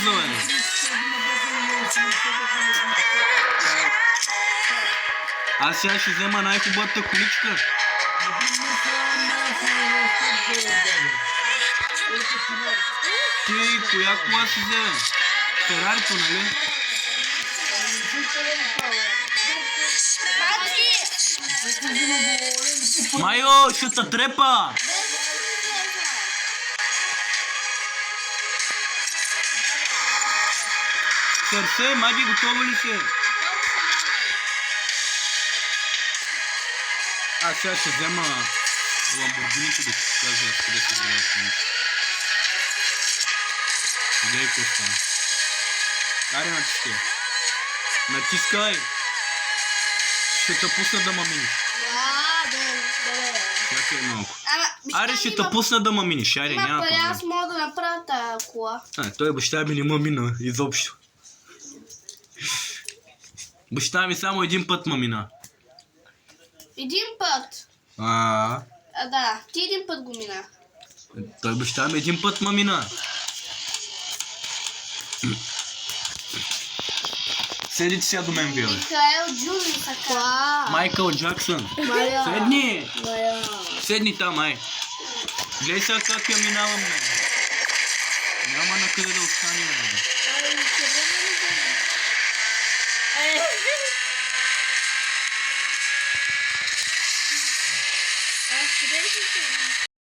buză, bă. Așa și Zema, n-ai cu bătăculică? Știi, cu ea cu așa Zema. Ferrari până-le? Maio, chuta trepa! Terceiro, mais de como ele Așa și Zema Lamborghini cu de casa cu de fotografii. Gdje ko sta? Care натискай. Ще те пусна да ме миниш. Чакай малко. Аре, ще те пусна да ме миниш. Аре, няма проблем. Аз мога да направя тази кола. Той баща ми не ме мина изобщо. Баща ми само един път ме мина. Един път? Да, ти един път го мина. Той баща ми един път ме мина. Седите сега до мен, Вила. Михаел Джуни така. Майкъл Джаксън. Седни! Седни там, ай. Гледай сега как я минавам, бе. Няма на къде да остане, бе.